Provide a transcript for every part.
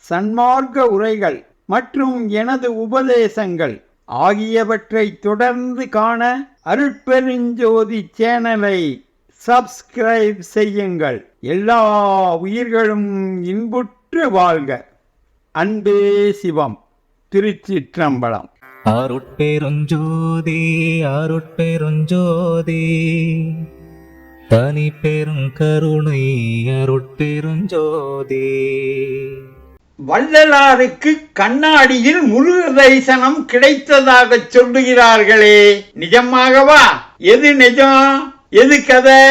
சன்மார்க்க உரைகள் மற்றும் எனது உபதேசங்கள் ஆகியவற்றை தொடர்ந்து காண அருட்பெருஞ்சோதி சேனலை சப்ஸ்கிரைப் செய்யுங்கள். எல்லா உயிர்களும் இன்புற்று வாழ்க. அன்பே சிவம். திருச்சிற்றம்பலம். அருட்பெருஞ்சோதி அருட்பெருஞ்சோதி தனி பெருங்கருணை அருட்பெருஞ்சோதி. வள்ளலாருக்கு கண்ணாடியில் முருக தரிசனம் கிடைத்ததாக சொல்லுகிறார்களே, நிஜமாகவா? எது நிஜம், எது கதை?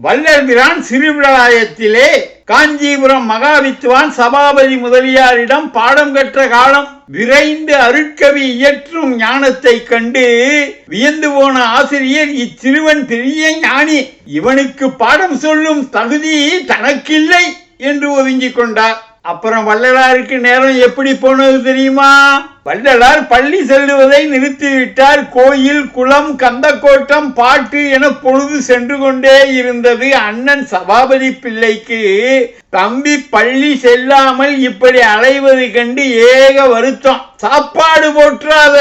வள்ளல் பிரான் சிறுவிடாயத்திலே காஞ்சிபுரம் மகாவித்வான் சபாபதி முதலியாரிடம் பாடம் கற்ற காலம். விரைந்து அருட்கவி இயற்றும் ஞானத்தை கண்டு வியந்து போன ஆசிரியர், இச்சிறுவன் பெரிய ஞானி, இவனுக்கு பாடம் சொல்லும் தகுதி தனக்கில்லை என்று ஒதுங்கிக் கொண்டார். அப்புறம் வள்ளலாருக்கு நேரம் எப்படி போனது தெரியுமா? வள்ளலார் பள்ளி செல்லுவதை நிறுத்திவிட்டார். கோயில், குளம், கந்தக்கோட்டம், பாட்டு என பொழுது சென்று கொண்டே இருந்தது. அண்ணன் சபாபதி பிள்ளைக்கு தம்பி பள்ளி செல்லாமல் இப்படி அலைவது கண்டு ஏக வருத்தம். சாப்பாடு போற்றாத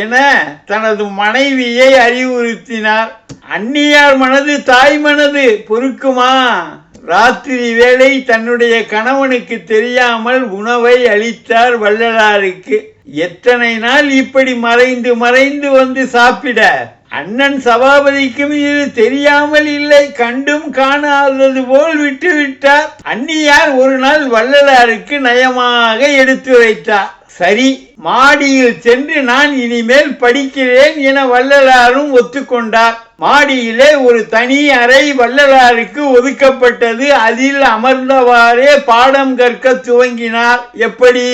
என தனது மனைவியை அறிவுறுத்தினார். அந்நியார் மனது தாய் மனது பொறுக்குமா? ராத்திரி வேளை தன்னுடைய கணவனுக்கு தெரியாமல் உணவை அளித்தார் வள்ளலாருக்கு. எத்தனை நாள் இப்படி மறைந்து மறைந்து வந்து சாப்பிட? அண்ணன் சபாபதிக்கும் இது தெரியாமல் இல்லை, கண்டும் காணாதது போல் விட்டுவிட்டார். அந்நியார் ஒரு நாள் வள்ளலாருக்கு நயமாக எடுத்துரைத்தார். சரி, மாடியில் சென்று நான் இனிமேல் படிக்கிறேன் என வள்ளலாரும் ஒத்துக்கொண்டார். மாடியிலே ஒரு தனி அறை வள்ளலாருக்கு ஒதுக்கப்பட்டது. அதில் அமர்ந்தவாறே பாடம் கற்க துவங்கினார். எப்படி?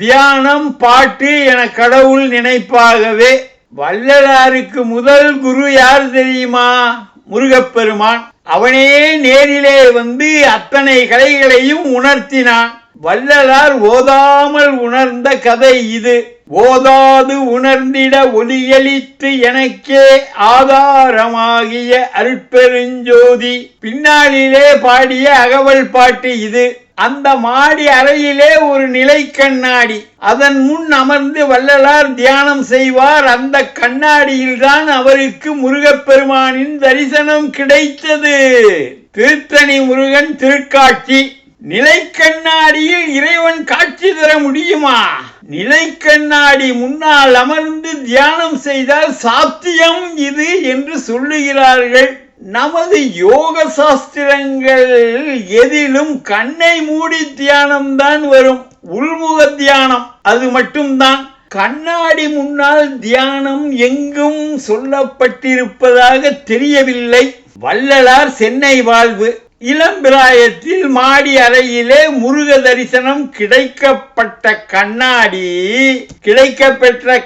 தியானம், பாட்டு என கடவுள் நினைப்பாகவே. வள்ளலாருக்கு முதல் குரு யார் தெரியுமா? முருகப்பெருமான். அவனே நேரிலே வந்து அத்தனை கலைகளையும் உணர்த்தினான். வள்ளலார் ஓதாமல் உணர்ந்த கதை இது. ஓதாது உணர்ந்திட ஒளியளித்து எனக்கே ஆதாரமாகிய அருட்பெருஞ்சோதி. பின்னாளிலே பாடிய அகவல் பாட்டு இது. அந்த மாடி அறையிலே ஒரு நிலை கண்ணாடி. அதன் முன் அமர்ந்து வள்ளலார் தியானம் செய்வார். அந்த கண்ணாடியில்தான் அவருக்கு முருகப்பெருமானின் தரிசனம் கிடைத்தது. திருத்தணி முருகன் திருக்காட்சி. நிலை கண்ணாடியில் இறைவன் காட்சி தர முடியுமா? நிலை கண்ணாடி முன்னால் அமர்ந்து தியானம் செய்தால் சாத்தியம் இது என்று சொல்லுகிறார்கள். நமது யோக சாஸ்திரங்கள் எதிலும் கண்ணை மூடி தியானம்தான் வரும். உள்முக தியானம் அது மட்டும்தான். கண்ணாடி முன்னால் தியானம் எங்கும் சொல்லப்பட்டிருப்பதாக தெரியவில்லை. வள்ளலார் சென்னை வாழ்வு. இளம்பிராயத்தில் மாடி அறையிலே முருக தரிசனம் கிடைக்கப்பெற்ற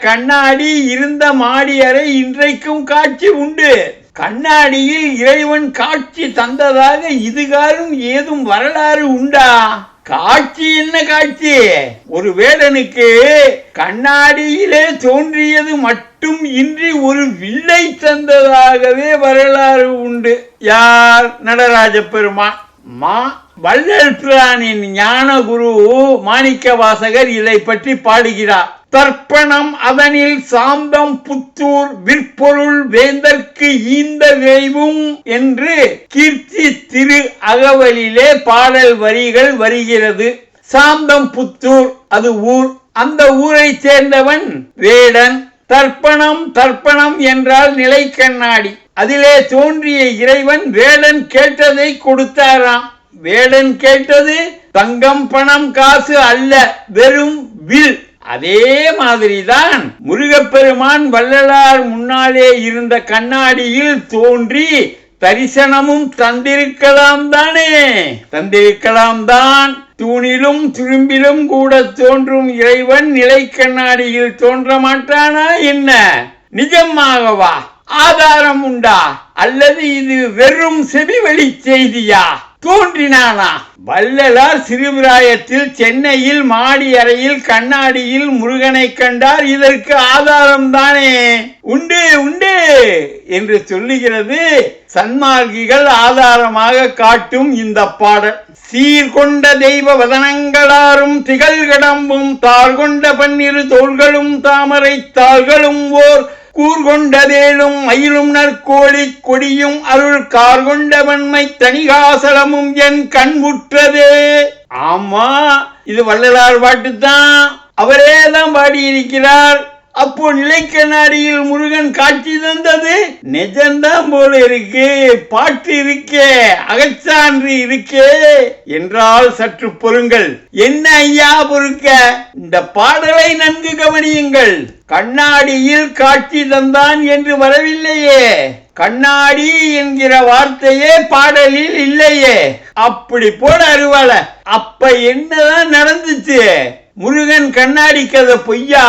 கண்ணாடி இருந்த மாடி அறை இன்றைக்கும் காட்சி உண்டு. கண்ணாடியில் இறைவன் காட்சி தந்ததாக இதுகாரும் ஏதும் வரலாறு உண்டா? காட்சி என்ன காட்சி? ஒரு வேடனுக்கு கண்ணாடியிலே தோன்றியது மட்டும் இன்றி ஒரு வில்லை தந்ததாகவே வரலாறு உண்டு. யார்? நடராஜ பெருமான். வள்ளல் பிரானின் ஞான குரு மாணிக்க வாசகர் இதை பற்றி பாடுகிறார். தர்ப்பணம் அதனில் சாந்தம் புத்தூர் விற்பொருள் வேந்தற்கு ஈந்த வேவும் என்று கீர்த்தி திரு அகவலிலே பாடல் வரிகள் வருகிறது. சாந்தம் புத்தூர் அது ஊர். அந்த ஊரை சேர்ந்தவன் வேடன். தர்ப்பணம் என்றால் நிலை கண்ணாடி. அதிலே தோன்றிய இறைவன் வேடன் கேட்டதை கொடுத்தாராம். வேடன் கேட்டது தங்கம் பணம் காசு அல்ல, வெறும் வில். அதே மாதிரிதான் முருகப்பெருமான் வள்ளலார் முன்னாலே இருந்த கண்ணாடியில் தோன்றி தரிசனமும் தந்திருக்கலாம் தானே? தந்திருக்கலாம் தான். தூணிலும் துரும்பிலும் கூட தோன்றும் இறைவன் நிலை கண்ணாடியில் தோன்ற மாட்டானா என்ன? நிஜமாகவா? ஆதாரம் உண்டா? அல்லது இது வெறும் செவிவழி செய்தியா? தோன்றினானா? வள்ளலார் சிறுபிராயத்தில் சென்னையில் மாடி அறையில் கண்ணாடியில் முருகனை கண்டார். இதற்கு ஆதாரம் தானே உண்டு உண்டு என்று சொல்லுகிறது சன்மார்க்கிகள் ஆதாரமாக காட்டும் இந்த பாடல். சீர்கொண்ட தெய்வ வதனங்களாரும் திகழ் கடம்பும் தாழ்கொண்ட பன்னிரு தோள்களும் தாமரை தாள்களும் ஓர் கூர்கொண்டதேலும் மயிலும் நற்கோழி கொடியும் அருள் கார்கொண்ட வன்மை தனிகாசலமும் என் கண்முற்றதே. ஆமா, இது வள்ளலார் பாட்டுத்தான். அவரே தான் பாடியிருக்கிறார். அப்போ நிலைக்கண்ணாடியில் முருகன் காட்சி தந்தது நிஜம்தான் போல இருக்கு. பாட்டு இருக்கே, அகச்சான்று இருக்கே என்றால் சற்று பொறுங்கள். என்ன ஐயா பொறுக்க? இந்த பாடலை நன்கு கவனியுங்கள். கண்ணாடியில் காட்சி தந்தான் என்று வரவில்லையே. கண்ணாடி என்கிற வார்த்தையே பாடலில் இல்லையே. அப்படி போல அருவாள. அப்ப என்னதான் நடந்துச்சு? முருகன் கண்ணாடி கதை பொய்யா?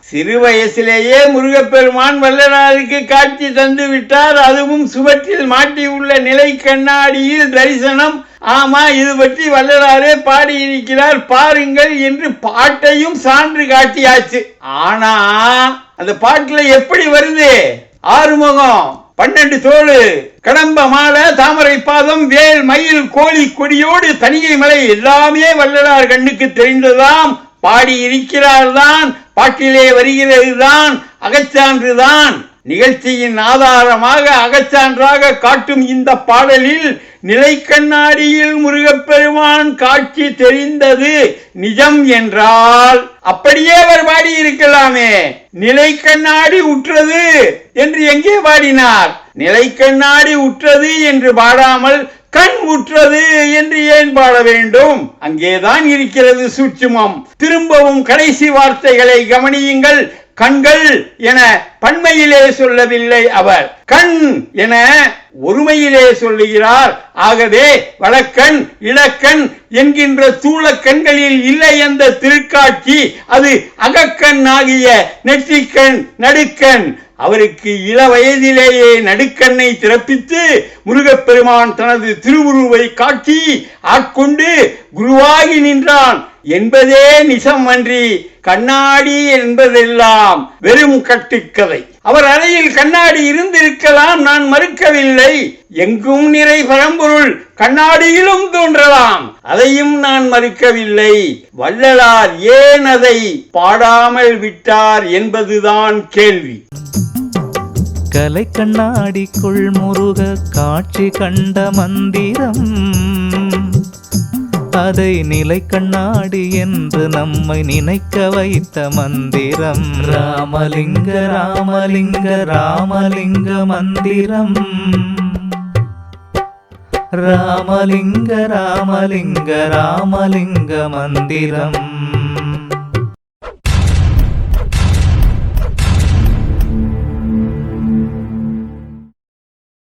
சிறு வயசிலேயே முருகப்பெருமான் வள்ளலாருக்கு காட்சி தந்து விட்டார். அதுவும் சுவற்றில் மாட்டியுள்ள நிலை கண்ணாடியில் தரிசனம். ஆமா, இது பற்றி வள்ளலாரே பாடியிருக்கிறார் பாருங்கள் என்று பாட்டையும் சான்று காட்டியாச்சு. ஆனா அந்த பாட்டுல எப்படி வருது? ஆறுமுகம், 12 தோளு, கடம்ப மாலை, தாமரை பாதம், வேல், மயில், கோழி கொடியோடு தனிகை மலை எல்லாமே வள்ளலார் கண்ணுக்கு தெரிந்ததாம். பாடி இருக்கிறார் தான், பாட்டிலே வருகிறது தான், அகச்சான்றுதான். நிகழ்ச்சியின் ஆதாரமாக அகச்சான்றாக காட்டும் இந்த பாடலில் நிலை கண்ணாடியில் முருகப்பெருமான் காட்சி தெரிந்தது நிஜம் என்றால் அப்படியே அவர் பாடி இருக்கலாமே. நிலை கண்ணாடி உற்றது என்று எங்கே பாடினார்? நிலை கண்ணாடி உற்றது என்று பாடாமல் கண் உற்றது என்று ஏன் பாட வேண்டும்? அங்கேதான் இருக்கிறது சூட்சுமம். திரும்பவும் கடைசி வார்த்தைகளை கவனியுங்கள். கண்கள் என பன்மையிலே சொல்லவில்லை அவர், கண் என ஒருமையிலே சொல்லுகிறார். ஆகவே வலக்கண் இலக்கண் என்கின்ற சூழ கண்களில் இல்லை அந்த திருக்காட்சி. அது அகக்கண் ஆகிய நெற்றிக்கண், நடுக்கண். அவருக்கு இள வயதிலேயே நடுக்கண்ணை திறப்பித்து முருகப்பெருமான் தனது திருவுருவை காட்டி ஆட்கொண்டு குருவாகி நின்றான் என்பதே நிஜம் அன்றி கண்ணாடி என்பதெல்லாம் வெறும் கட்டுக்கதை. அவர் அறையில் கண்ணாடி இருந்திருக்கலாம், நான் மறுக்கவில்லை. எங்கும் நிறை பரம்பொருள் கண்ணாடியிலும் தோன்றலாம், அதையும் நான் மறுக்கவில்லை. வள்ளலார் ஏன் அதை பாடாமல் விட்டார் என்பதுதான் கேள்வி. கலை கண்ணாடிக்குள் முருக காட்சி கண்ட மந்திரம், அதை நிலை கண்ணாடி என்று நம்மை நினைக்க வைத்த மந்திரம். ராமலிங்க ராமலிங்க ராமலிங்க மந்திரம், ராமலிங்க ராமலிங்க ராமலிங்க மந்திரம்.